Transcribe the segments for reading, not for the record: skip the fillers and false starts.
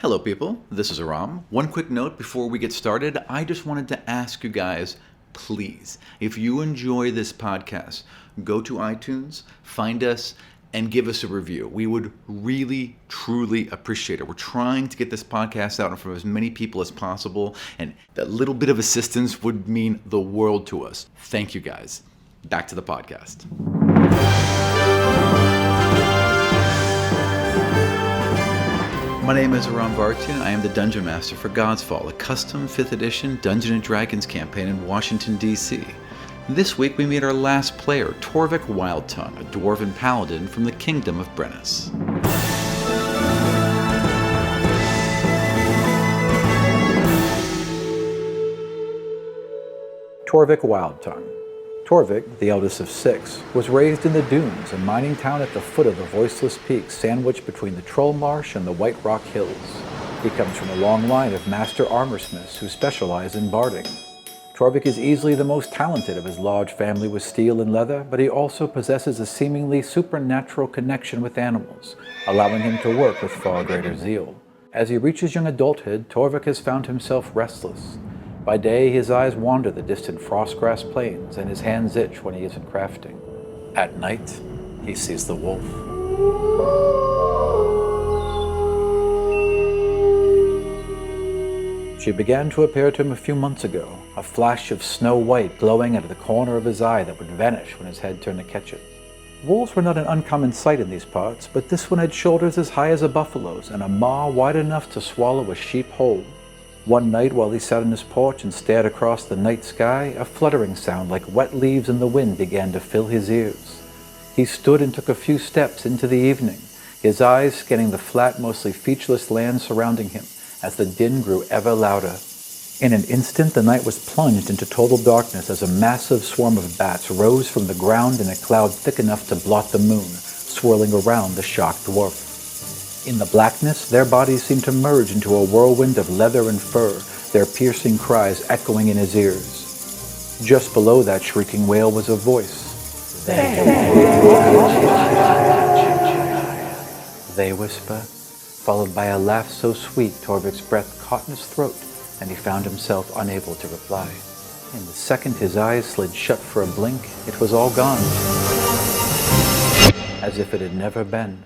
Hello people, this is Aram. One quick note before we get started, I just wanted to ask you guys, please, if you enjoy this podcast, go to iTunes, find us, and give us a review. We would really, truly appreciate it. We're trying to get this podcast out in front of as many people as possible, and that little bit of assistance would mean the world to us. Thank you guys. Back to the podcast. My name is Aram Vartian. I am the Dungeon Master for Godsfall, a custom 5th edition Dungeons & Dragons campaign in Washington, D.C. This week we meet our last player, Torvik Wildtongue, a Dwarven Paladin from the Kingdom of Brenus. Torvik Wildtongue. Torvik, the eldest of 6, was raised in the Dunes, a mining town at the foot of the Voiceless Peak, sandwiched between the Troll Marsh and the White Rock Hills. He comes from a long line of master armorsmiths who specialize in barding. Torvik is easily the most talented of his large family with steel and leather, but he also possesses a seemingly supernatural connection with animals, allowing him to work with far greater zeal. As he reaches young adulthood, Torvik has found himself restless. By day, his eyes wander the distant frostgrass plains, and his hands itch when he isn't crafting. At night, he sees the wolf. She began to appear to him a few months ago, a flash of snow white glowing out of the corner of his eye that would vanish when his head turned to catch it. Wolves were not an uncommon sight in these parts, but this one had shoulders as high as a buffalo's and a maw wide enough to swallow a sheep whole. One night, while he sat on his porch and stared across the night sky, a fluttering sound like wet leaves in the wind began to fill his ears. He stood and took a few steps into the evening, his eyes scanning the flat, mostly featureless land surrounding him as the din grew ever louder. In an instant, the night was plunged into total darkness as a massive swarm of bats rose from the ground in a cloud thick enough to blot the moon, swirling around the shocked dwarf. In the blackness, their bodies seemed to merge into a whirlwind of leather and fur, their piercing cries echoing in his ears. Just below that shrieking wail was a voice. They whisper, followed by a laugh so sweet Torvik's breath caught in his throat, and he found himself unable to reply. In the second his eyes slid shut for a blink, it was all gone, as if it had never been.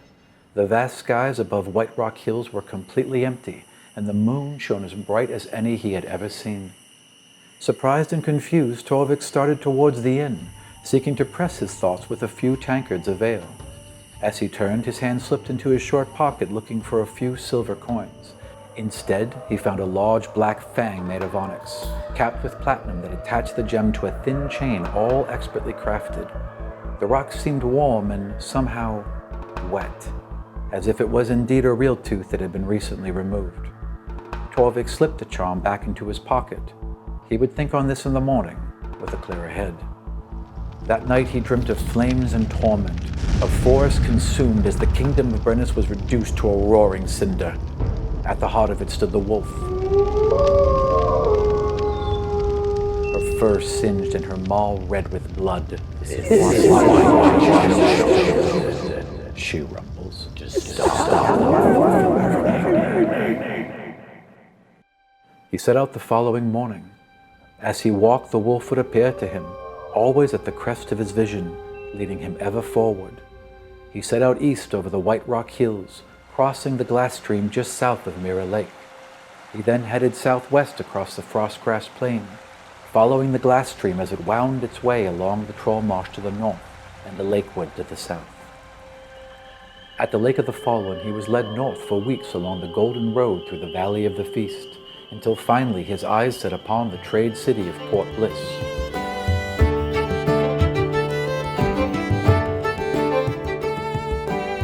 The vast skies above White Rock Hills were completely empty, and the moon shone as bright as any he had ever seen. Surprised and confused, Torvik started towards the inn, seeking to press his thoughts with a few tankards of ale. As he turned, his hand slipped into his short pocket looking for a few silver coins. Instead, he found a large black fang made of onyx, capped with platinum that attached the gem to a thin chain all expertly crafted. The rock seemed warm and somehow wet, as if it was indeed a real tooth that had been recently removed. Torvik slipped the charm back into his pocket. He would think on this in the morning, with a clearer head. That night he dreamt of flames and torment, of forests consumed as the Kingdom of Brenus was reduced to a roaring cinder. At the heart of it stood the wolf. Her fur singed and her maw red with blood. She rumbles. Just stop. He set out the following morning. As he walked, the wolf would appear to him, always at the crest of his vision, leading him ever forward. He set out east over the White Rock Hills, crossing the glass stream just south of Mirror Lake. He then headed southwest across the Frostgrass Plain, following the glass stream as it wound its way along the Troll Marsh to the north and the Lakewood to the south. At the Lake of the Fallen, he was led north for weeks along the Golden Road through the Valley of the Feast, until finally his eyes set upon the trade city of Port Bliss.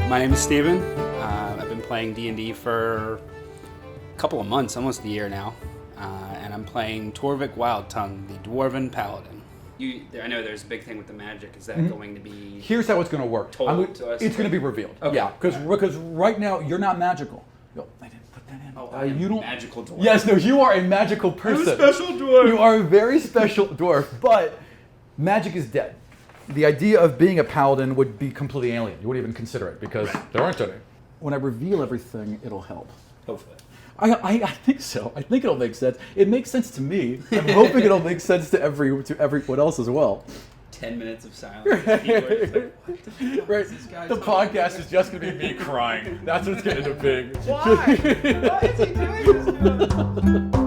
My name is Steven. I've been playing D&D for a couple of months, almost a year now, and I'm playing Torvik Wildtongue, the Dwarven Paladin. I know there's a big thing with the magic. Is that going to be... Here's how it's going to work. Told to us? It's going to be revealed. Okay. Yeah, because right now you're not magical. No, I didn't put that in. Oh, you don't. Magical dwarf. Yes, no, you are a magical person. I'm a special dwarf. You are a very special dwarf, but magic is dead. The idea of being a paladin would be completely alien. You wouldn't even consider it because there aren't any. When I reveal everything, it'll help. Hopefully. I think so. I think it'll make sense. It makes sense to me. I'm hoping it'll make sense to everyone else as well. 10 minutes of silence. People are just like, what the fuck Right. is this guy The talking podcast is just going to be me crying. That's what's going to be. Why? Why is he doing this to us?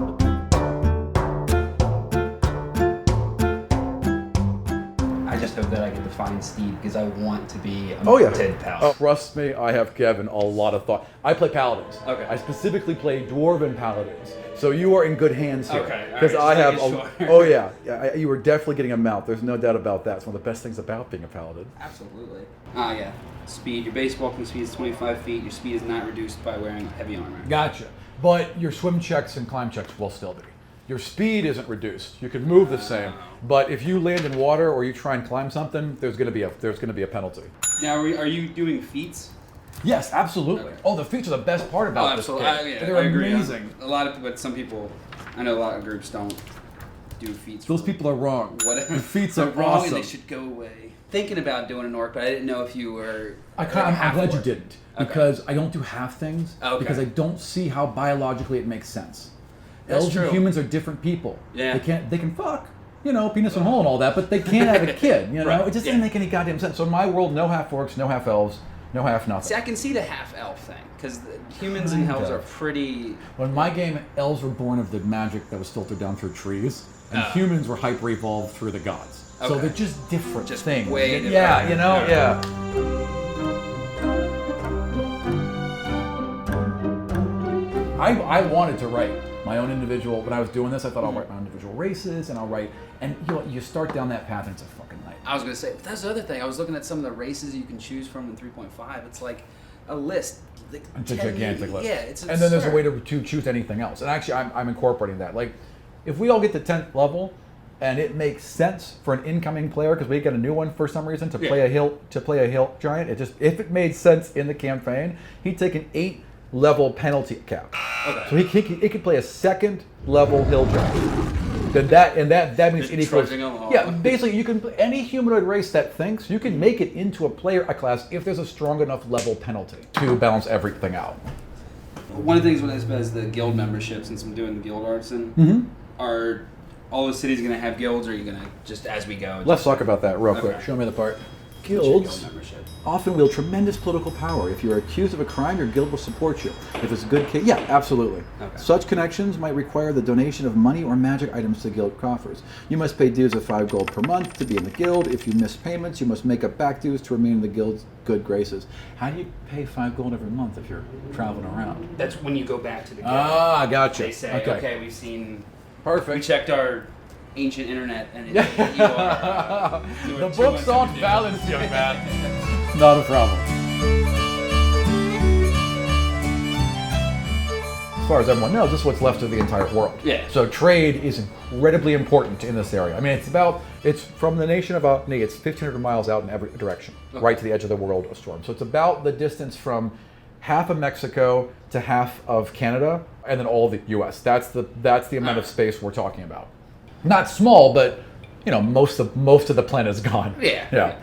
I just hope that I get to find Steve because I want to be a mounted paladin. Oh, trust me, I have, Kevin, a lot of thought. I play paladins. Okay. I specifically play dwarven paladins. So you are in good hands here. Okay, all Because right, I just have making sure. Oh yeah, you are definitely getting a mount. There's no doubt about that. It's one of the best things about being a paladin. Absolutely. Yeah. Speed. Your base walking speed is 25 feet. Your speed is not reduced by wearing heavy armor. Gotcha. But your swim checks and climb checks will still be. Your speed isn't reduced. You can move the same, but if you land in water or you try and climb something, there's going to be a penalty. Now, are you doing feats? Yes, absolutely. Okay. Oh, the feats are the best part about this game. They're amazing. A lot of, but some people, I know a lot of groups don't do feats. Those people are wrong. Whatever. The feats are wrong, awesome. and they should go away. Thinking about doing an orc, but I didn't know if you were. I'm glad you didn't, because I don't do half things, Okay. because I don't see how biologically it makes sense. That's Elves true. and humans are different people. Yeah. They can fuck, penis and hole and all that, but they can't have a kid, Right. It just doesn't make any goddamn sense. So in my world, no half orcs, no half elves, no half nothing. See, I can see the half elf thing because humans and elves are pretty. Well, in my game, elves were born of the magic that was filtered down through trees, and humans were hyper-evolved through the gods. So Okay. they're just different Just things. way different. Yeah, Yeah. I wanted to write my own individual. When I was doing this, I thought I'll write my own individual races, and I'll write. And you start down that path, and it's a fucking nightmare. I was gonna say, but that's the other thing. I was looking at some of the races you can choose from in 3.5. It's like a list. Like It's a 10 gigantic list. Yeah, it's and then there's a absurd. way to choose anything else. And actually, I'm incorporating that. Like, if we all get to 10th level, and it makes sense for an incoming player because we get a new one for some reason to play a hill giant. If it made sense in the campaign, he'd take an 8-level penalty cap. Okay. So he could play a 2nd level hill giant. Then that means Just it equals. trudging along. Yeah, basically you can any humanoid race that thinks you can make it into a class if there's a strong enough level penalty to balance everything out. One of the things as the guild membership, since I'm doing the guild artisan, are all those cities going to have guilds, or are you going to just as we go? Let's talk about that real quick. Okay. Show me the part. What's your Guilds guild membership? often wield tremendous political power. If you are accused of a crime, your guild will support you. If it's a good case, yeah, absolutely. Okay. Such connections might require the donation of money or magic items to guild coffers. You must pay dues of 5 gold per month to be in the guild. If you miss payments, you must make up back dues to remain in the guild's good graces. How do you pay 5 gold every month if you're traveling around? That's when you go back to the guild. Ah, gotcha. They say, okay, we've seen. Perfect. We checked our ancient internet, and you are. The books aren't balanced, young man. Not a problem. As far as everyone knows, this is what's left of the entire world. Yeah. So trade is incredibly important in this area. I mean, it's from the nation of Achaidh, it's 1,500 miles out in every direction, right to the edge of the world of storm. So it's about the distance from half of Mexico to half of Canada, and then all of the U.S. That's the amount of space we're talking about. Not small, but most of the planet is gone. Yeah. Yeah.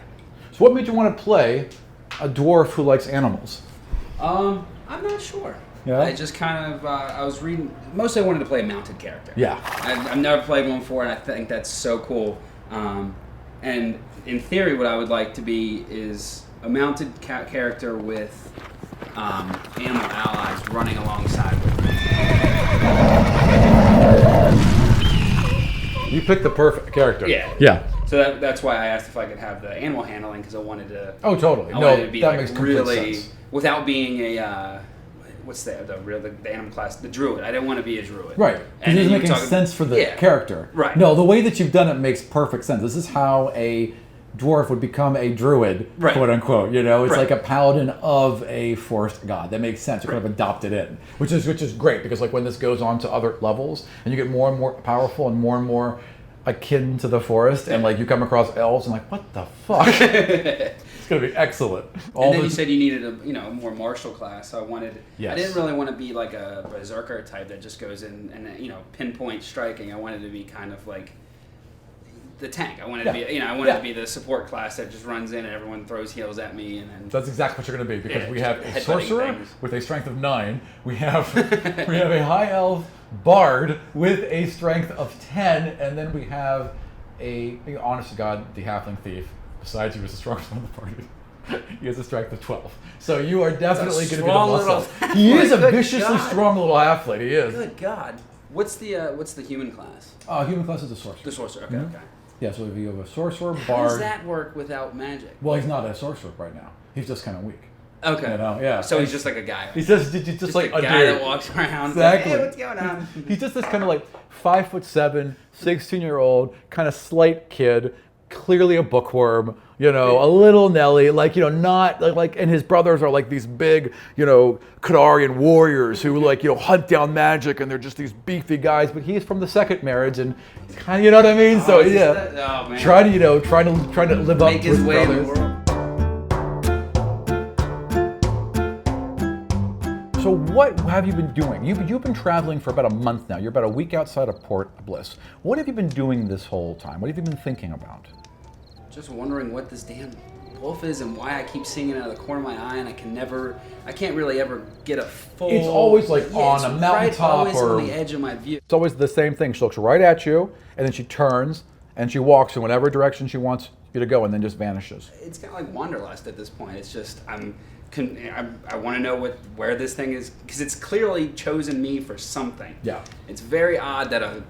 So what made you want to play a dwarf who likes animals? I'm not sure. Yeah? I just kind of, I was reading, mostly I wanted to play a mounted character. Yeah. I've never played one before, and I think that's so cool. And in theory, what I would like to be is a mounted character with animal allies running alongside with me. You picked the perfect character. Yeah. Yeah. So that's why I asked if I could have the animal handling, because I wanted to. Oh, totally. I wanted to be that like makes complete really sense. without being a what's the animal class, the druid. I didn't want to be a druid. Right. Because And it then doesn't you make any talk- sense for the Yeah. character. Right. No, the way that you've done it makes perfect sense. This is how a dwarf would become a druid, Right. quote unquote. It's Right. like a paladin of a forest god. That makes sense. You kind of adopt it in, which is great because like when this goes on to other levels and you get more and more powerful and more akin to the forest, and like you come across elves and like, what the fuck? It's gonna be excellent. And then you said you needed a more martial class. So I wanted. Yes. I didn't really want to be like a berserker type that just goes in and pinpoint striking. I wanted to be kind of like the tank. I wanted to be, I wanted to be the support class that just runs in and everyone throws heals at me, and then that's exactly what you're going to be, because we have a headbutting sorcerer things. with a strength of 9. We have a high elf bard with a strength of 10, and then we have honest to God, the halfling thief. Besides, he was the strongest one in the party. He has a strength of 12. So you are definitely going to be the muscle. He is a viciously strong little halfling. He is. Good God. What's the human class? Human class is a sorcerer. The sorcerer. Okay. Okay. Yeah, so if you have a sorcerer, bard. How does that work without magic? Well, he's not a sorcerer right now. He's just kind of weak. Okay. You know, yeah. So he's just like a guy. He's just like a guy that walks around. Exactly. Hey, what's going on? He's just this kind of like 5'7", 16-year-old, kind of slight kid, clearly a bookworm. A little Nelly, not like, and his brothers are like these big, Kadarian warriors who hunt down magic, and they're just these beefy guys. But he's from the second marriage, and kind of, you know what I mean. So yeah, man. trying to live up Make to his his way in the brothers. world. So what have you been doing? You've been traveling for about a month now. You're about a week outside of Port Bliss. What have you been doing this whole time? What have you been thinking about? Just wondering what this damn wolf is and why I keep seeing it out of the corner of my eye, and I can't really ever get a full. It's always on a mountaintop always or on the edge of my view. It's always the same thing. She looks right at you, and then she turns and she walks in whatever direction she wants you to go, and then just vanishes. It's kind of like wanderlust at this point. It's just I want to know where this thing is, because it's clearly chosen me for something. Yeah. It's very odd that a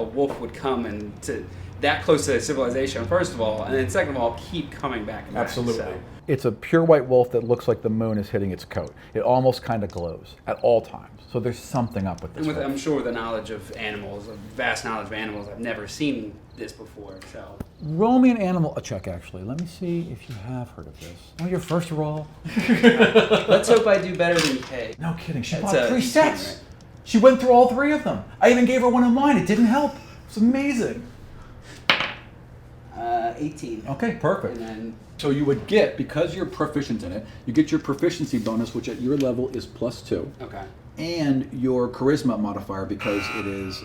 wolf would come and to that close to civilization, first of all, and then second of all, keep coming back and back. Absolutely. So. It's a pure white wolf that looks like the moon is hitting its coat. It almost kind of glows at all times. So there's something up with this wolf. I'm sure with the knowledge of animals, a vast knowledge of animals, I've never seen this before. So. Roll me an animal check, actually. Let me see if you have heard of this. Oh, your first roll. Let's hope I do better than Kay. No kidding. She That's bought 3 18, sets. right? She went through all 3 of them. I even gave her one of mine. It didn't help. It's amazing. 18. Okay, perfect. And then So you would get, because you're proficient in it, you get your proficiency bonus, which at your level is +2. okay. And your charisma modifier, because it is,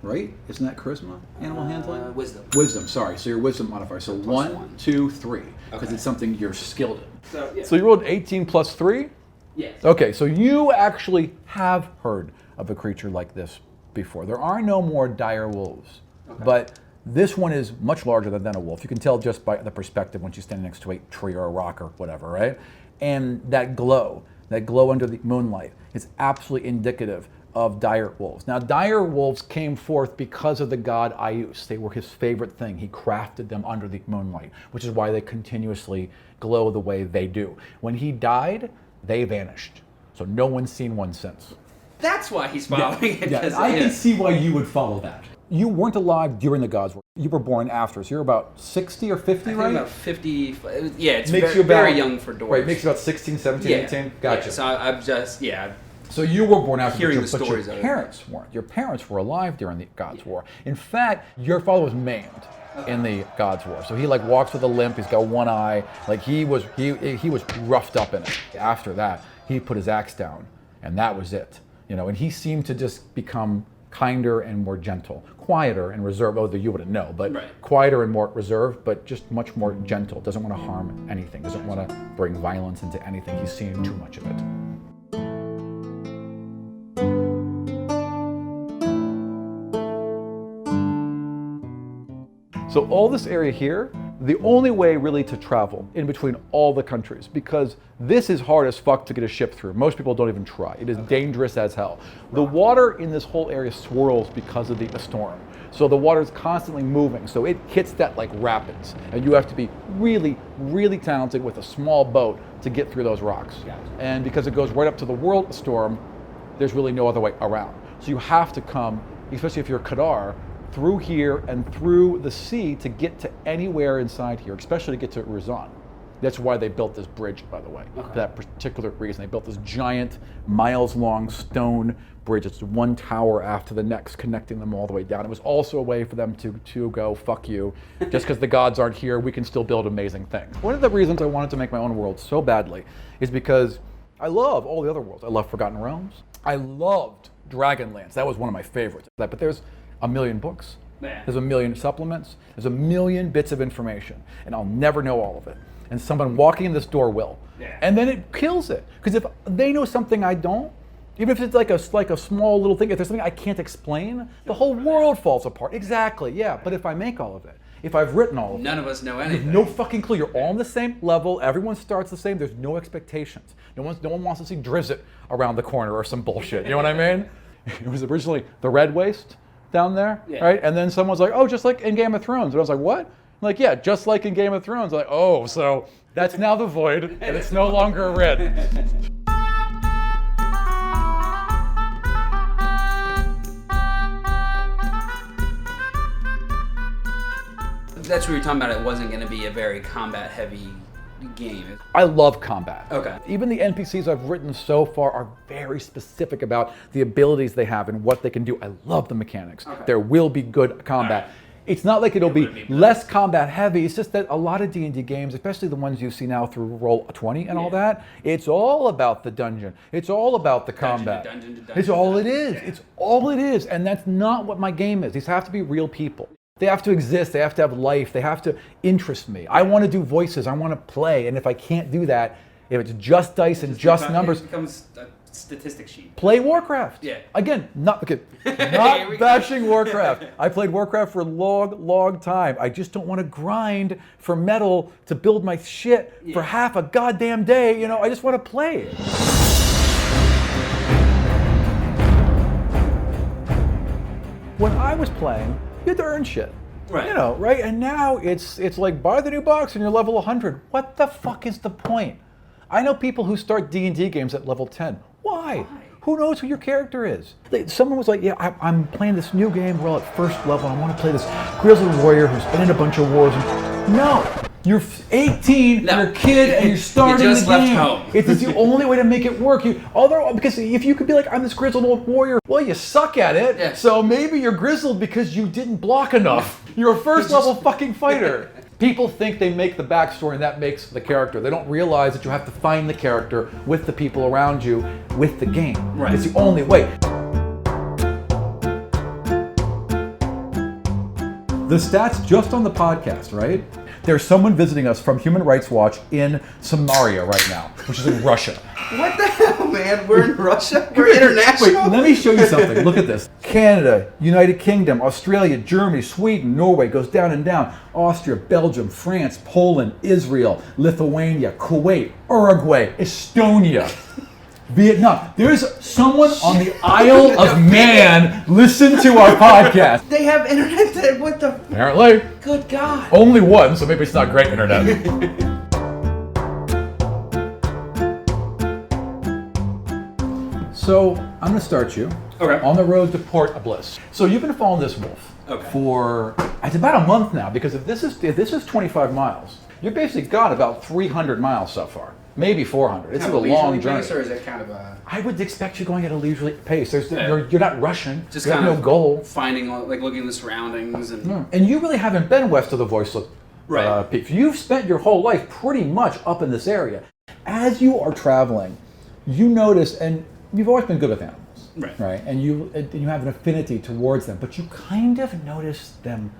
right? Isn't that charisma? Animal handling? Wisdom. Wisdom, sorry. So your wisdom modifier. So Plus 1, one. 2, 3. Because Okay. it's something you're skilled in. So yeah. So you rolled 18 plus 3? Yes. Okay, so you actually have heard of a creature like this before. There are no more dire wolves, but this one is much larger than a wolf. You can tell just by the perspective when she's standing next to a tree or a rock or whatever, right? And that glow under the moonlight is absolutely indicative of dire wolves. Now, dire wolves came forth because of the god Ius. They were his favorite thing. He crafted them under the moonlight, which is why they continuously glow the way they do. When he died, they vanished. So no one's seen one since. That's why he's following it. Yeah, 'cause, I can see why you would follow that. You weren't alive during the Gods War. You were born after, so you're about 60 or 50, I think right? about 50. Yeah, it's Makes very, you about, very young for dwarves. Right, makes you about 16, 17, 18? Gotcha. Yeah, so I'm just, So you were born after, Hearing but the your stories of it. parents weren't. Your parents were alive during the Gods War. In fact, your father was maimed in the Gods War. So he walks with a limp. He's got one eye. He was roughed up in it. After that, he put his axe down, and that was it. And he seemed to just become kinder and more gentle, quieter and reserved. Oh, you wouldn't know, but Right. quieter and more reserved, but just much more gentle. Doesn't want to harm anything. Doesn't want to bring violence into anything. He's seen too much of it. So all this area here, the only way really to travel in between all the countries, because this is hard as fuck to get a ship through. Most people don't even try. It is dangerous as hell. The water in this whole area swirls because of the storm. So the water is constantly moving. So it hits that like rapids. And you have to be really, really talented with a small boat to get through those rocks. Gotcha. And because it goes right up to the world storm, there's really no other way around. So you have to come, especially if you're Kadar, through here and through the sea to get to anywhere inside here, especially to get to Rizan. That's why they built this bridge, by the way, for that particular reason. They built this giant, miles-long stone bridge. It's one tower after the next, connecting them all the way down. It was also a way for them to go, fuck you, just because the gods aren't here, we can still build amazing things. One of the reasons I wanted to make my own world so badly is because I love all the other worlds. I love Forgotten Realms. I loved Dragonlance. That was one of my favorites. But there's a million books Yeah. There's a million supplements. There's a million bits of information, and I'll never know all of it. And someone walking in this door will. Yeah. And then it kills it. Because if they know something I don't, even if it's like a small little thing, if there's something I can't explain, the whole world falls apart. Exactly, yeah. But if I make all of it, if I've written all of it, none of us know anything. no fucking clue. You're all on the same level. Everyone starts the same. There's no expectations. No one wants to see Drizzt around the corner or some bullshit. You know what I mean? It was originally the Red Waste down there, right? And then someone's like, oh, just like in Game of Thrones. And I was like, what? I'm like, yeah, just like in Game of Thrones. I'm like, oh, so that's now the Void, and it's no longer a red. That's what you were talking about. It wasn't going to be a very combat-heavy game. I love combat. Okay. Even the NPCs I've written so far are very specific about the abilities they have and what they can do. I love the mechanics. Okay. There will be good combat. It's not like it'll be less combat heavy. It's just that a lot of D&D games, especially the ones you see now through Roll20 and all that, it's all about the dungeon. It's all about the combat. Dungeon. It's all it is. It's all it is. And that's not what my game is. These have to be real people. They have to exist. They have to have life. They have to interest me. I want to do voices. I want to play. And if I can't do that, if it's just dice and just numbers, it becomes a statistic sheet. play Warcraft. Yeah. Again, not bashing Warcraft. I played Warcraft for a long time. I just don't want to grind for metal to build my shit for half a goddamn day. You know, I just want to play. When I was playing, you had to earn shit. Right. You know, right? And now it's like buy the new box and you're level 100. What the fuck is the point? I know people who start D&D games at level 10. Why? Who knows who your character is? Someone was like, yeah, I'm playing this new game. We're all at first level. And I want to play this grizzled warrior who's been in a bunch of wars. No. You're 18, you're a kid, and you're starting you just the game. left home. It's the only way to make it work. Because if you could be like, I'm this grizzled old warrior, well, you suck at it. Yeah. So maybe you're grizzled because you didn't block enough. You're a first level fucking fighter. People think they make the backstory and that makes the character. They don't realize that you have to find the character with the people around you with the game. Right. It's the only way. The stats just on the podcast, right? There's someone visiting us from Human Rights Watch in Samaria right now, which is in Russia. What the hell, man? We're in Russia? We're international? Wait, let me show you something. Look at this. Canada, United Kingdom, Australia, Germany, Sweden, Norway, goes down and down. Austria, Belgium, France, Poland, Israel, Lithuania, Kuwait, Uruguay, Estonia, Vietnam. There's someone on the Isle of Man listen to our podcast. They have internet there? What the? Apparently. Good God. Only one, so maybe it's not great internet. So, I'm going to start you on the road to Port Bliss. So, you've been following this wolf for, it's about a month now, because if this is 25 miles, you've basically got about 300 miles so far. Maybe 400. It's a long journey. Or is it kind of a... I would expect you going at a leisurely pace. You're not rushing. Just you have kind no of goal. finding, like looking at the surroundings and... And you really haven't been west of the Voiceless Peak. You've spent your whole life pretty much up in this area. As you are traveling, you notice, and you've always been good with animals, right? And you have an affinity towards them, but you kind of notice them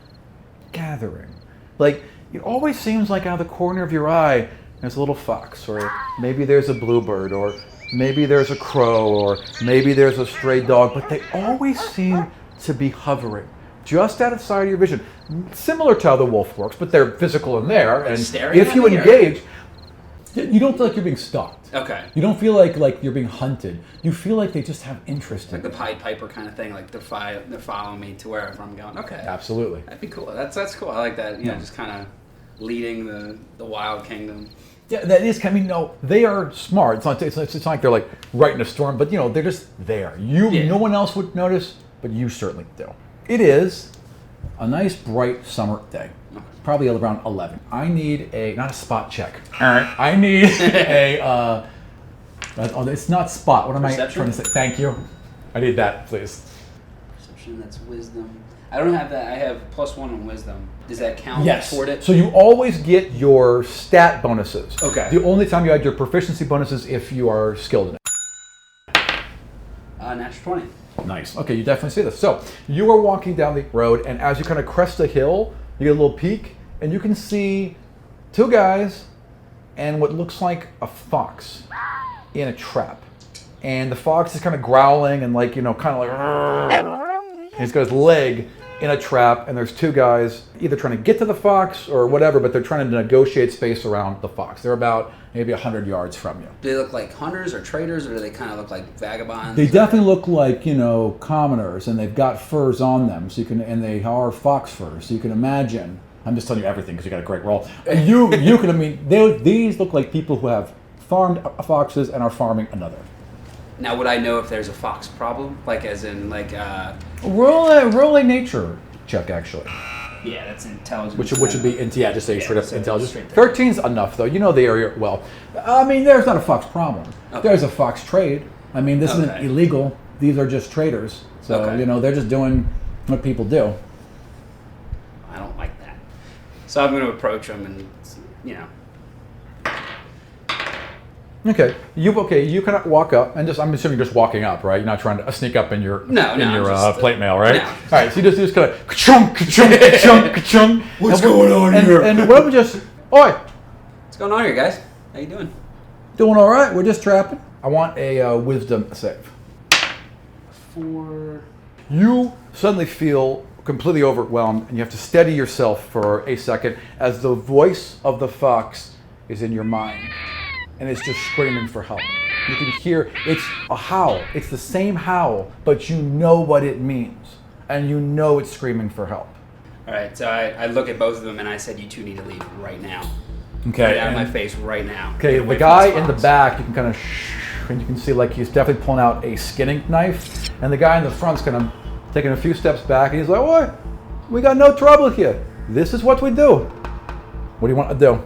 gathering. Like, it always seems like out of the corner of your eye, there's a little fox, or maybe there's a bluebird, or maybe there's a crow, or maybe there's a stray dog, but they always seem to be hovering just outside of your vision. Similar to how the wolf works, but they're physical in there, and if you engage, you don't feel like you're being stalked. Okay. You don't feel like you're being hunted. You feel like they just have interest in you. Like the Pied Piper kind of thing, like they're following me to wherever I'm going. Okay. Absolutely. That'd be cool. That's cool. I like that. You know, just kind of leading the wild kingdom. Yeah, that is. I mean, no, they are smart. It's not like they're like right in a storm, but they're just there. No one else would notice, but you certainly do. It is a nice bright summer day. Probably around 11. I need not a spot check. All right. I need it's not spot. What am I trying to say? Thank you. I need that, please. Perception, that's wisdom. I don't have that. I have +1 on wisdom. Does that count toward it? So you always get your stat bonuses. Okay. The only time you add your proficiency bonuses if you are skilled in it. Natural 20. Nice. Okay, you definitely see this. So you are walking down the road, and as you kind of crest the hill, you get a little peek, and you can see two guys and what looks like a fox in a trap. And the fox is kind of growling and like, kind of like, and he's got his leg in a trap, and there's two guys either trying to get to the fox or whatever, but they're trying to negotiate space around the fox. They're about maybe 100 yards from you. Do they look like hunters or traders, or do they kind of look like vagabonds? They definitely look like, commoners, and they've got furs on them, and they are fox furs, so you can imagine. I'm just telling you everything because you got a great roll. These look like people who have farmed foxes and are farming another. Now, would I know if there's a fox problem? Like, as in, like... Roll a nature check, actually. Yeah, that's intelligence. Which would be, just say straight up so intelligence. straight there. 13's enough, though. You know the area well. There's not a fox problem. Okay. There's a fox trade. This isn't Okay. illegal. These are just traders. So, Okay. they're just doing what people do. I don't like that. So I'm going to approach them and, Okay. You kind of walk up, and I'm assuming you're just walking up, right? You're not trying to sneak up in your plate mail, right? No. All right. So you just kind of ka-chunk, ka-chunk, ka-chunk, ka-chunk. What's going on here? And what we just, oi, What's going on here, guys? How you doing? Doing all right. We're just trapping. I want a wisdom save. 4. You suddenly feel completely overwhelmed, and you have to steady yourself for a second as the voice of the fox is in your mind, and it's just screaming for help. You can hear it's a howl. It's the same howl, but you know what it means, and you know it's screaming for help. All right, so I look at both of them and I said, you two need to leave right now. Okay. Get out of my face right now. Okay, Get away the from guy this in the fox. back, you can kind of and you can see like he's definitely pulling out a skinning knife, and the guy in the front's kind of taking a few steps back, and he's like, "What? We got no trouble here. This is what we do. What do you want to do?"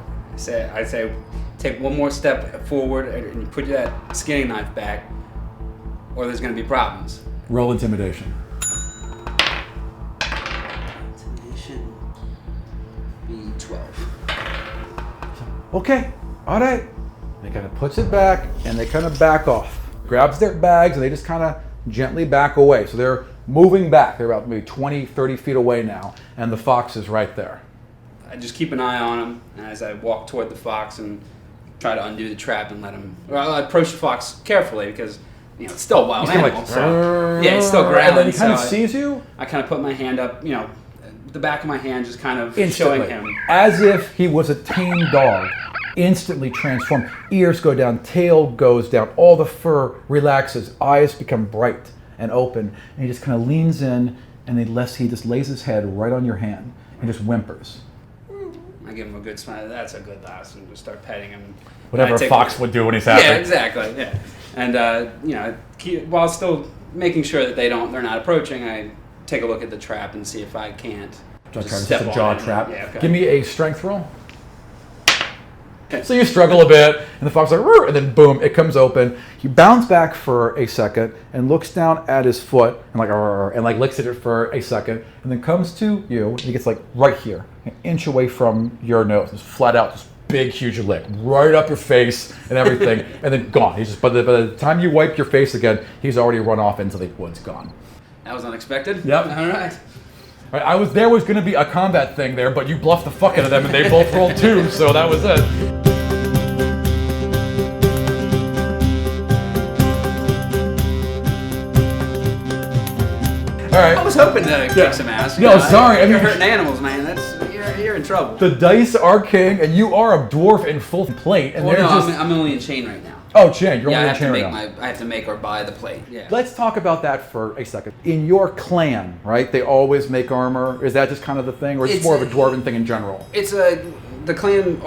I say, take one more step forward and you put that skinning knife back, or there's going to be problems. Roll intimidation. Intimidation. Be 12. Okay, all right. They kind of puts it back, and they kind of back off. Grabs their bags, and they just kind of gently back away. So they're moving back. They're about maybe 20, 30 feet away now, and the fox is right there. I just keep an eye on him, and as I walk toward the fox and try to undo the trap and let him... Well, I approach the fox carefully because, it's still a wild He's kinda animal. like, So, yeah, it's still growling. and then he kind of so sees you I kind of put my hand up, the back of my hand just kind of instantly, showing him. as if he was a tame dog. Instantly transformed. Ears go down, tail goes down, all the fur relaxes, eyes become bright and open, and he just kind of leans in, and he just lays his head right on your hand and just whimpers. I give him a good smile. That's a good lass, and just start petting him. Whatever And a I take fox would do when he's happy. Yeah, exactly. Yeah, and while still making sure that they're not approaching, I take a look at the trap and see if I can't Just a jaw on it. trap. Yeah, okay. Give me a strength roll. Okay. So you struggle a bit, and the fox is like, "Rrr," and then boom, it comes open. He bounds back for a second and looks down at his foot and like, "Rrr," and like licks at it for a second, and then comes to you. And he gets like right here, an inch away from your nose, just flat out, just big, huge lick, right up your face and everything, and then gone. He's just by the time you wipe your face again, he's already run off into the woods, gone. That was unexpected. Yep. All right. Right, there was going to be a combat thing there, but you bluffed the fuck out of them, and they both rolled 2, so that was it. All right. I was hoping to kick some ass. No, sorry, I mean- You're hurting animals, man. You're in trouble. The dice are king, and you are a dwarf in full plate, and Well, they're no, just... I'm only in chain right now. Oh, chain, you're Yeah, I only have a chain to right make now. I have to make or buy the plate. Yeah. Let's talk about that for a second. In your clan, right, they always make armor. Is that just kind of the thing, or is it It's more of a dwarven thing in general? It's the clan.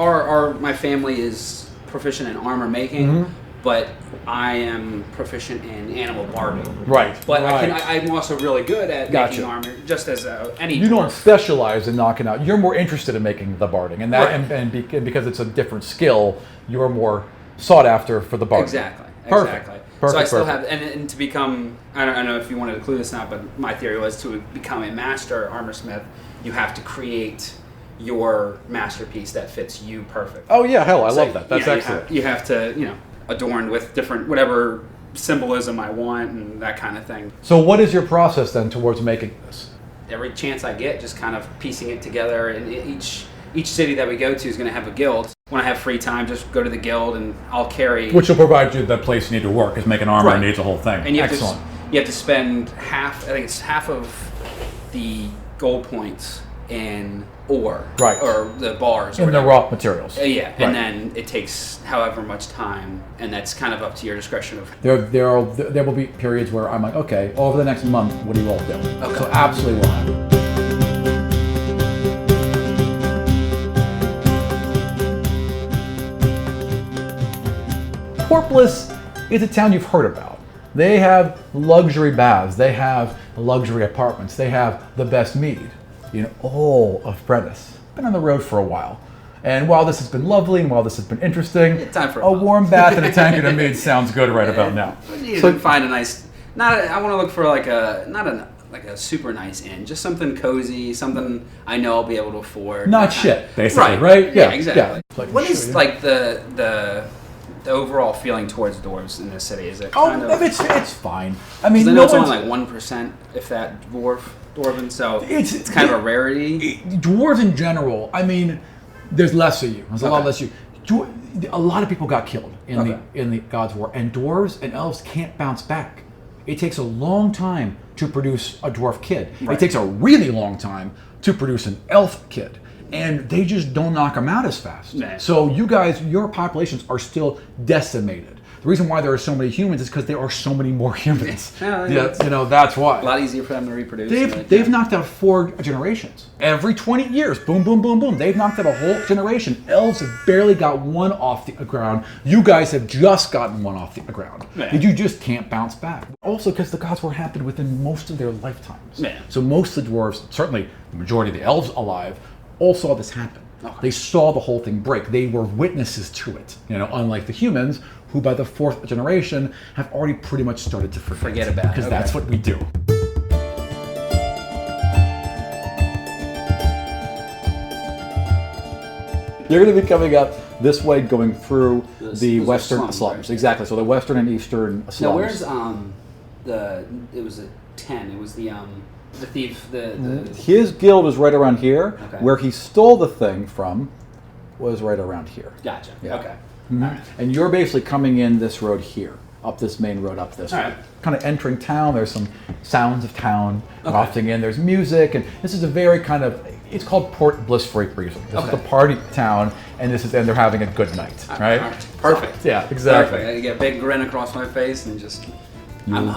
My family is proficient in armor making, but I am proficient in animal barbing. Right. But right. I'm also really good at Gotcha. making armor, just as any. You don't dwarf. specialize in knocking out. You're more interested in making the barding, and that, Right. and because it's a different skill, you're more sought after for the barding. Exactly. Perfect. Exactly. Perfect, So I still perfect. have, and to become, I don't know if you wanted to clue this out, but my theory was to become a master armor smith, you have to create your masterpiece that fits you perfect. Oh yeah, hell, I So, love that. That's yeah, excellent. You have to, adorn with different, whatever symbolism I want and that kind of thing. So what is your process then towards making this? Every chance I get, just kind of piecing it together, and each city that we go to is going to have a guild. When I have free time, just go to the guild and I'll carry. Which will provide you the place you need to work, because making armor Right. needs a whole thing. And you have Excellent. you have to spend half. I think it's half of the gold points in ore, Right. or the bars, or In the whatever. raw materials. Yeah, Right. and then it takes however much time, and that's kind of up to your discretion of. There will be periods where I'm like, okay, over the next month, what do you all do? Okay. So absolutely will happen. Port Bliss is a town you've heard about. They have luxury baths, they have luxury apartments, they have the best mead in all of Brenus. Been on the road for a while. And while this has been lovely and while this has been interesting, Time for a a pub. warm bath and a tankard of mead sounds good right about now. You So- can find a nice. I want to look for like a super nice inn, just something cozy, something I know I'll be able to afford. Not That shit, kind of- basically, right? Yeah, exactly. Yeah. Like, What sure, is yeah. like the overall feeling towards dwarves in this city? Is it Oh, kind of? it's fine. I mean, 'Cause I know no it's only one's- like 1%, if that, dwarven. So It's- it's kind of a rarity. Dwarves in general, I mean, there's less of you. There's a lot Okay. less of you. A lot of people got killed in Okay. the God's War, and dwarves and elves can't bounce back. It takes a long time to produce a dwarf kid. Right. It takes a really long time to produce an elf kid, and they just don't knock them out as fast. Nah. So you guys, your populations are still decimated. The reason why there are so many humans is because there are so many more humans. Yeah, Yeah, that's why. A lot easier for them to reproduce. They've knocked out 4 generations. Every 20 years, boom, boom, boom, boom. They've knocked out a whole generation. Elves have barely got one off the ground. You guys have just gotten one off the ground. Yeah. You just can't bounce back. Also, because the Gods War happened within most of their lifetimes. Yeah. So most of the dwarves, certainly the majority of the elves alive, all saw this happen. Okay. They saw the whole thing break. They were witnesses to it. Unlike the humans, who by the 4th generation have already pretty much started to Forget about it. because that's what we do. You're going to be coming up this way, going through the those are western slums, right? Exactly. So the western and eastern slums. Now where's it was a 10. It was the thief. His guild is right around here. Okay. Where he stole the thing from was right around here. Gotcha. Yeah. Okay. Mhm. All right. And you're basically coming in this road here, up this main road, up this All way. right. Kind of entering town. There's some sounds of town Okay. wafting in. There's music, and this is a very kind of. It's called Port Bliss for a reason. This is Okay. the party town, and they're having a good night, right? All right. Perfect. Yeah, exactly. Perfect. I get a big grin across my face and just. I'm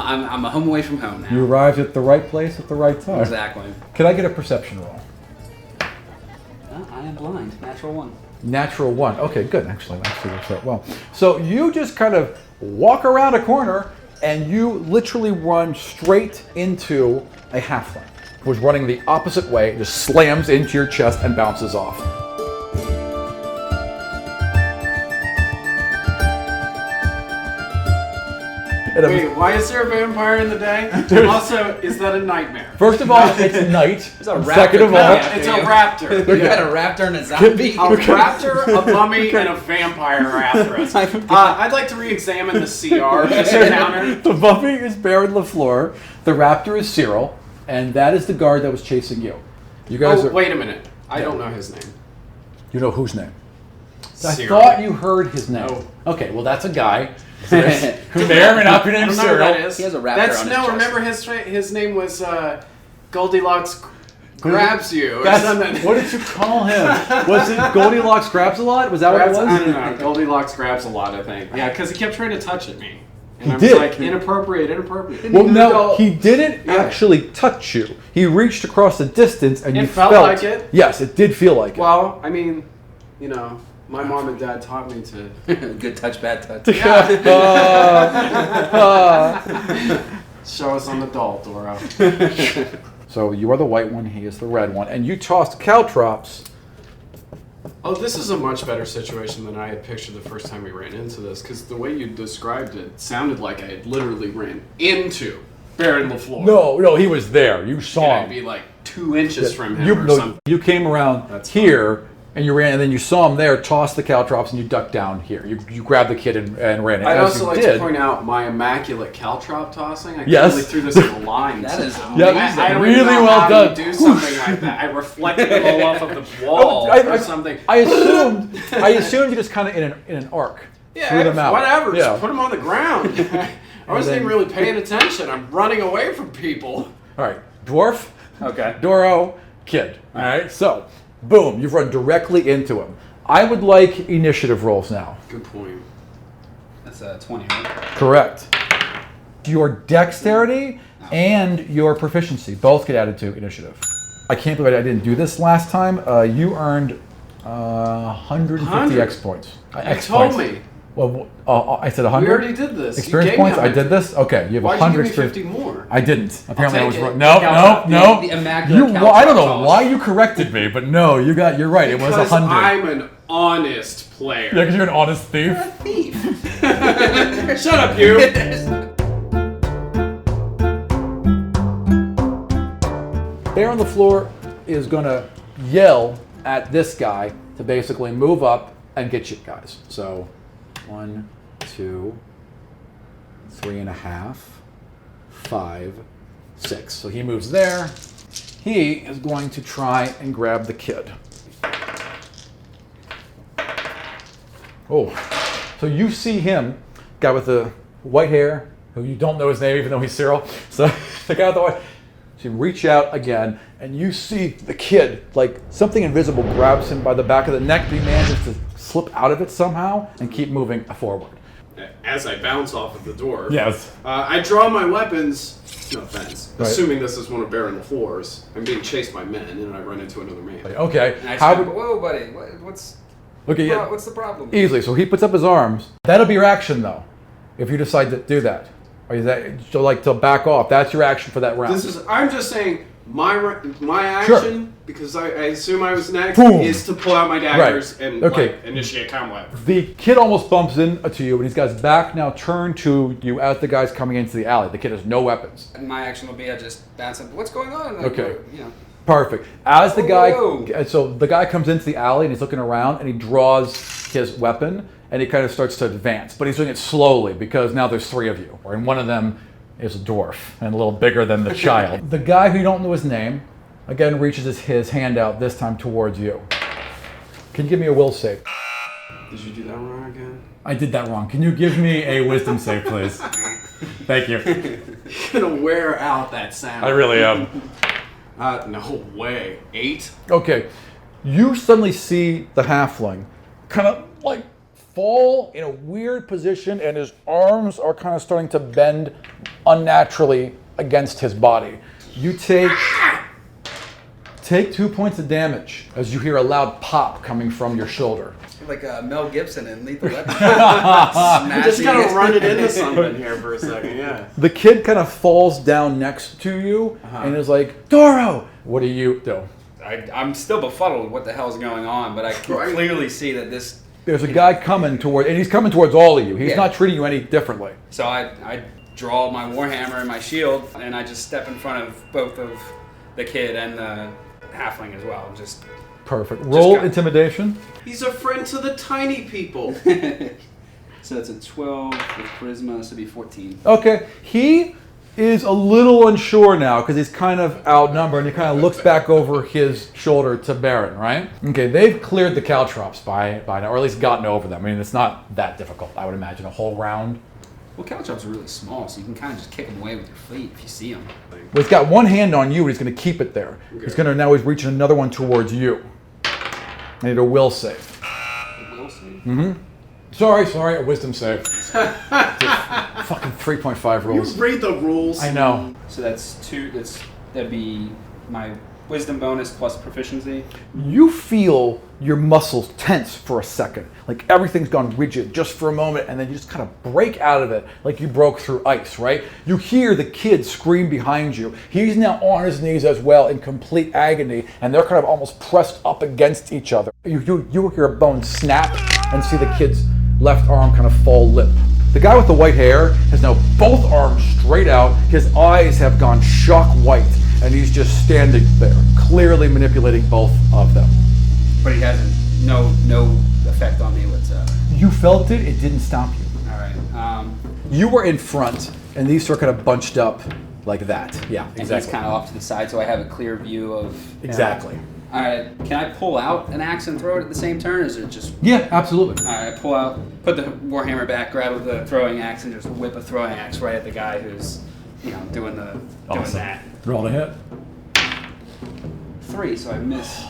a home away from home now. You arrived at the right place at the right time. Exactly. Can I get a perception roll? I am blind. Natural 1. Natural 1. Okay, good. Actually works out well. So you just kind of walk around a corner, and you literally run straight into a halfling who's running the opposite way, just slams into your chest and bounces off. And Wait, why is there a vampire in the day? Also, is that a nightmare? First of all, it's night. There's a Second of raptor all, coming It's a raptor. You got a raptor and a zombie. A raptor, a mummy, and a vampire are after us. I'd like to re-examine the CR this encounter. the mummy is Baron LaFleur, the raptor is Cyril, and that is the guard that was chasing you. You guys Oh, are. wait a minute. I don't know his name. You know whose name? I Cyril. thought you heard his name. No. Okay, well that's a guy who may or may not be I named don't know who Cyril. that is. He has a raptor That's, on his no, chest. remember his name was Goldilocks grabs you or That's, something. what did you call him? Was it Goldilocks grabs a lot? Was that Grabs, what I it don't was? know. Goldilocks grabs a lot, I think. Yeah, because he kept trying to touch at me. And I was did. like, inappropriate. Well, no, he didn't actually touch you. He reached across the distance, and It you felt like it? Yes, it did feel like Well, I mean, my mom and dad taught me to. Good touch, bad touch. it. Show us on the doll, Dorro. So you are the white one, he is the red one, and you tossed caltrops. Oh, this is a much better situation than I had pictured the first time we ran into this, because the way you described it sounded like I had literally ran into Baron LaFleur. No, he was there. You And saw I'd him. be like 2 inches from him or something. You came around That's here, And you ran, and then you saw him there, toss the caltrops, and you ducked down here. You grabbed the kid and ran it. I'd also like to point out my immaculate caltrop tossing. I Yes. really threw this in the line. That is I don't really even know well how done. you do something like that. I reflected it all off of the wall or something. I assumed you just kind of in an arc. Yeah, threw them out. whatever. Yeah. Just put them on the ground. I wasn't even really paying attention. I'm running away from people. All right, dwarf, Okay. Dorro, kid. All right, so boom, you've run directly into him. I would like initiative rolls now. Good point. That's a 20, right? Correct. Your dexterity and your proficiency both get added to initiative. I can't believe I didn't do this last time. You earned 150 X points. You told me. Well, I said 100. We already did this. Experience You gave me points? I did this? Okay, you have Why'd 100 you give me experience. 50 more? I didn't. Apparently I was take it. wrong. No. The immaculate Well, I don't know caltrop why you corrected me, but no, you're right. It was Because 100. I'm an honest player. Yeah, because you're an honest thief. Thief. Shut up, you. Bear on the floor is going to yell at this guy to basically move up and get you guys. So 1, 2, 3.5, 5, 6. So he moves there. He is going to try and grab the kid. Oh, so you see him, guy with the white hair, who you don't know his name even though he's Cyril. So the guy with the white. So you reach out again, and you see the kid, like something invisible grabs him by the back of the neck, but he manages to slip out of it somehow and keep moving forward. As I bounce off of the door, Yes. I draw my weapons. No offense. Right. Assuming this is one of Baron LaFleur's, I'm being chased by men, and I run into another man. Okay. And I How said, would, whoa, buddy, what's okay, yeah, what's the problem? easily. So he puts up his arms. That'll be your action, though, if you decide to do that. Or is that so like to back off? That's your action for that round. I'm just saying my Sure. action, because I assume I was next, Boom. is to pull out my daggers Right. and Okay. like, initiate combat. The kid almost bumps into you, and he's got his back now turned to you as the guy's coming into the alley. The kid has no weapons. And my action will be I just bounce up. What's going on? Like, Okay. You know. Perfect. As the guy, Whoa. so the guy comes into the alley and he's looking around and he draws his weapon and he kind of starts to advance, but he's doing it slowly because now there's 3 of you, and one of them is a dwarf and a little bigger than the child. The guy who you don't know his name, again reaches his hand out, this time towards you. Can you give me a will save? Did you do that wrong again? I did that wrong. Can you give me a wisdom save, please? Thank you. You're gonna wear out that sound. I really am. No way. 8? Okay, you suddenly see the halfling kind of like fall in a weird position, and his arms are kind of starting to bend unnaturally against his body. You take 2 points of damage as you hear a loud pop coming from your shoulder. Like Mel Gibson in Lethal Weapon. I'm just gonna run it into something here for a second, yeah. The kid kind of falls down next to you and is like, Dorro, what do you do? I'm still befuddled with what the hell's going on, but I can clearly see that this... There's a guy coming toward, and he's coming towards all of you. He's Yeah. not treating you any differently. So I draw my warhammer and my shield, and I just step in front of both of the kid and the halfling as well. Just Perfect. Roll go. intimidation. He's a friend to the tiny people. So it's a 12 with charisma, this would be 14. Okay. He is a little unsure now because he's kind of outnumbered, and he kind of looks back over his shoulder to Baron, right? Okay, they've cleared the caltrops by now, or at least gotten over them. I mean, it's not that difficult, I would imagine, a whole round. Well, caltrops are really small, so you can kind of just kick them away with your feet if you see them. Well, he's got one hand on you, and he's going to keep it there. Okay. He's going to now he's reaching another one towards you. I need a will save. We'll see. Sorry, a wisdom save. Fucking 3.5 You rules. read the rules. I know. So that's 2, that'd be my wisdom bonus plus proficiency. You feel your muscles tense for a second, like everything's gone rigid just for a moment, and then you just kind of break out of it like you broke through ice, right? You hear the kid scream behind you. He's now on his knees as well in complete agony, and they're kind of almost pressed up against each other. You hear a bone snap and see the kid's left arm kind of fall limp. The guy with the white hair has now both arms straight out, his eyes have gone shock white, and he's just standing there, clearly manipulating both of them. But he hasn't No effect on me whatsoever. You felt it. It didn't stop you. All right. You were in front, and these are kind of bunched up like that. Yeah, And he's kind of off to the side, so I have a clear view of... Exactly. All right. Can I pull out an axe and throw it at the same turn, or is it just... Yeah, absolutely. All right, pull out, put the warhammer back, grab the throwing axe, and just whip a throwing axe right at the guy who's, doing that. Roll to hit. 3, so I miss.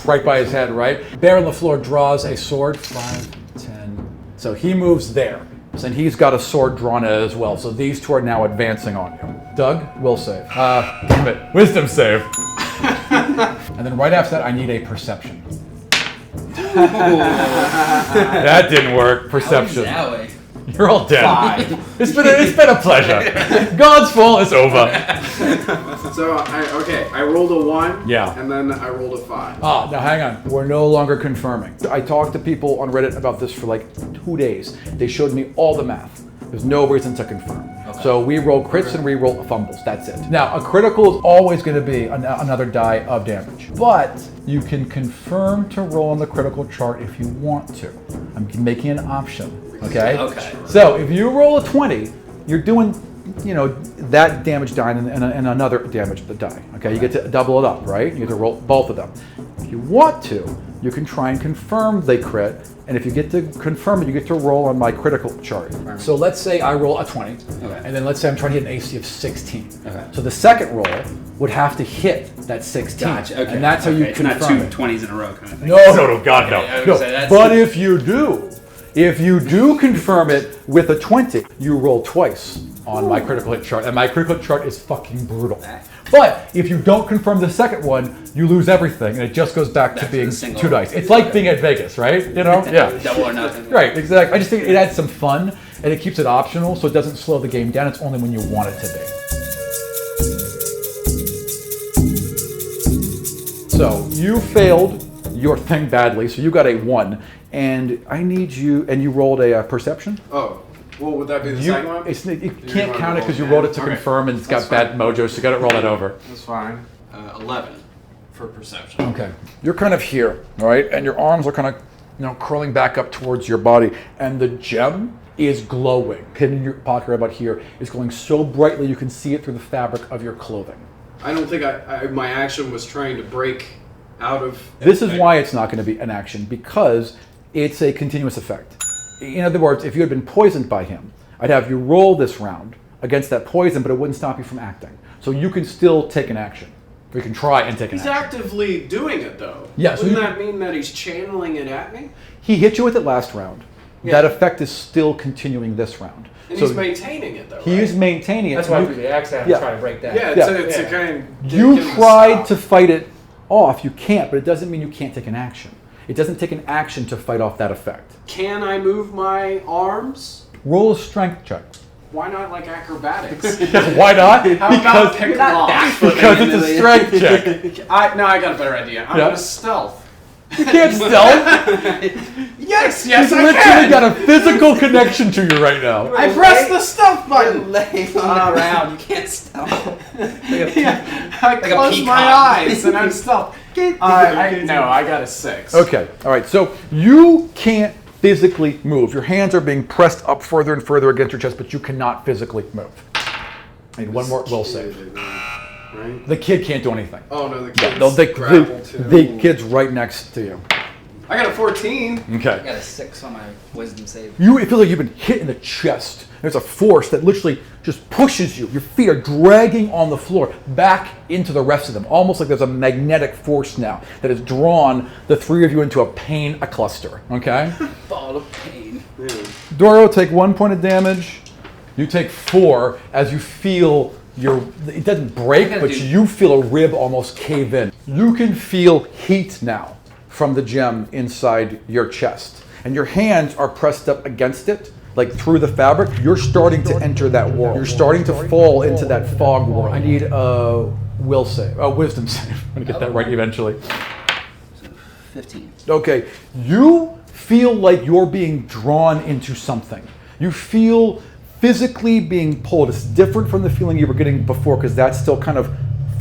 Right by his head, right? Baron LaFleur draws a sword. 5, 10. So he moves there. So then he's got a sword drawn as well. So these two are now advancing on you. Doug, will save. Damn it. Wisdom save. And then right after that, I need a perception. That didn't work. Perception. You're all dead. 5. It's been a pleasure. Godsfall is over. So I rolled a 1. Yeah. And then I rolled a 5. Now hang on. We're no longer confirming. I talked to people on Reddit about this for like 2 days. They showed me all the math. There's no reason to confirm. Okay. So we roll crits and we roll fumbles. That's it. Now, a critical is always going to be another die of damage. But you can confirm to roll on the critical chart if you want to. I'm making an option. Okay? Okay. So if you roll a 20, you're doing, that damage die and another damage die. Okay? You get to double it up, right? You get to roll both of them. If you want to, you can try and confirm they crit. And if you get to confirm it, you get to roll on my critical chart. So let's say I roll a 20, and then let's say I'm trying to hit an AC of 16. Okay. So the second roll would have to hit that 16. Gotcha. Okay. And that's how you confirm it's not two it. 20s in a row kind of thing. No, God, no. Okay, No. But if you do confirm it with a 20, you roll twice on my critical hit chart, and my critical hit chart is fucking brutal. But if you don't confirm the second one, you lose everything, and it just goes back to being 2 dice. It's like being at Vegas, right? Yeah. Double or nothing. Right, exactly. I just think it adds some fun, and it keeps it optional, so it doesn't slow the game down. It's only when you want it to be. So you failed your thing badly, so you got a 1, and I need you, and you rolled a perception? Oh. Well, would that be the second one? It can't count it because you rolled it to confirm, and it's got bad mojo, so you got to roll that over. That's fine. 11 for perception. Okay. You're kind of here, all right? And your arms are kind of, curling back up towards your body, and the gem is glowing. Hidden in your pocket right about here is glowing so brightly you can see it through the fabric of your clothing. I don't think my action was trying to break out of... This is why it's not going to be an action, because it's a continuous effect. In other words, if you had been poisoned by him, I'd have you roll this round against that poison, but it wouldn't stop you from acting. So you can still take an action. Or you can try and take an action. He's actively doing it, though. Yeah, so Wouldn't that mean that he's channeling it at me? He hit you with it last round. Yeah. That effect is still continuing this round. And he's maintaining it, though, right? He's maintaining it. That's why through the axe I have to try to break that. Yeah, it's a kind of... You tried to fight it off. You can't, but it doesn't mean you can't take an action. It doesn't take an action to fight off that effect. Can I move my arms? Roll a strength check. Why not like acrobatics? Why not? How about pick off? Because it's a strength check. I got a better idea. I'm gonna stealth. You can't stealth. Yes, He's I literally can. got a physical connection to you right now. I pressed the stealth button. Laying on the ground, you can't stealth. I closed my eyes and I'm stealth. I got a 6. Okay, all right. So you can't physically move. Your hands are being pressed up further and further against your chest, but you cannot physically move. I need one more will save. Right? The kid can't do anything. Oh no, the kid's the kid's right next to you. I got a 14. Okay. I got a 6 on my wisdom save. It feels like you've been hit in the chest. There's a force that literally just pushes you. Your feet are dragging on the floor back into the rest of them. Almost like there's a magnetic force now that has drawn the three of you into a cluster. Okay? Ball of pain. Yeah. Dorro, take 1 point of damage. You take 4 as you feel it doesn't break, but you feel a rib almost cave in. You can feel heat now from the gem inside your chest. And your hands are pressed up against it, like through the fabric. You're starting to enter that world. You're starting to fall into that fog world. I need a wisdom save. I'm going to get that right eventually. 15. Okay, you feel like you're being drawn into something. You feel physically being pulled. It's different from the feeling you were getting before because that's still kind of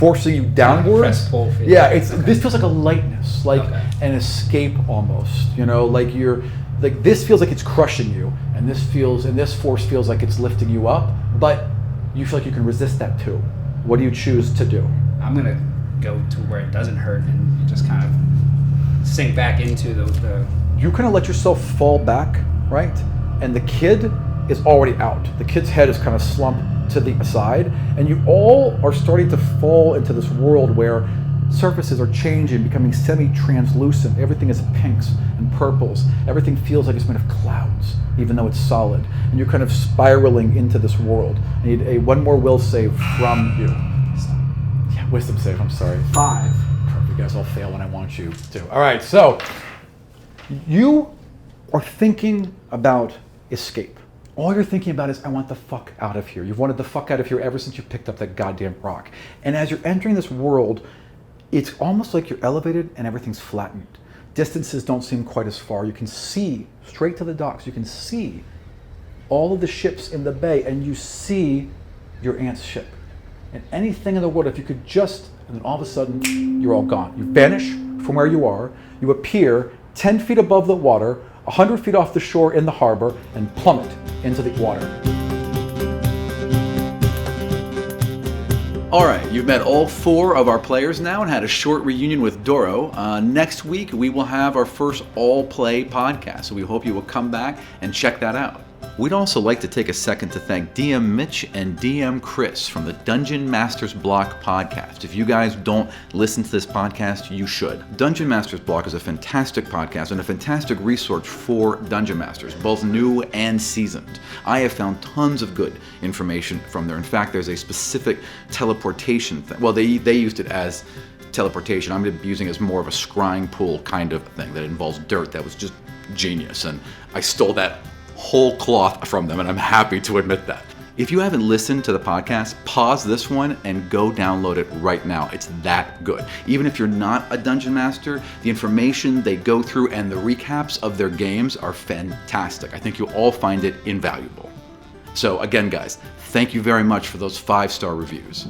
forcing you downwards. Press pull feeling. Yeah, this feels like a lightness, like an escape almost. Like this feels like it's crushing you, and this force feels like it's lifting you up, but you feel like you can resist that too. What do you choose to do? I'm gonna go to where it doesn't hurt and just kind of sink back into the. You kind of let yourself fall back, right? And the kid is already out. The kid's head is kind of slumped to the side, and you all are starting to fall into this world where surfaces are changing, becoming semi-translucent. Everything is pinks and purples. Everything feels like it's made of clouds, even though it's solid. And you're kind of spiraling into this world. I need one more will save from you. Yeah, wisdom save, I'm sorry. 5. You guys all fail when I want you to. All right, so you are thinking about escape. All you're thinking about is, I want the fuck out of here. You've wanted the fuck out of here ever since you picked up that goddamn rock. And as you're entering this world, it's almost like you're elevated and everything's flattened. Distances don't seem quite as far. You can see straight to the docks. You can see all of the ships in the bay, and you see your aunt's ship. And anything in the world, if you could just, and then all of a sudden, you're all gone. You vanish from where you are. You appear 10 feet above the water, 100 feet off the shore in the harbor, and plummet into the water. All right, you've met all 4 of our players now and had a short reunion with Dorro. Next week, we will have our first all-play podcast, so we hope you will come back and check that out. We'd also like to take a second to thank DM Mitch and DM Chris from the Dungeon Masters Block podcast. If you guys don't listen to this podcast, you should. Dungeon Masters Block is a fantastic podcast and a fantastic resource for Dungeon Masters, both new and seasoned. I have found tons of good information from there. In fact, there's a specific teleportation thing. Well, they used it as teleportation. I'm using it as more of a scrying pool kind of thing that involves dirt. That was just genius, and I stole that whole cloth from them, and I'm happy to admit that. If you haven't listened to the podcast, pause this one and go download it right now. It's that good. Even if you're not a dungeon master, the information they go through and the recaps of their games are fantastic. I think you'll all find it invaluable. So again, guys, thank you very much for those 5-star reviews.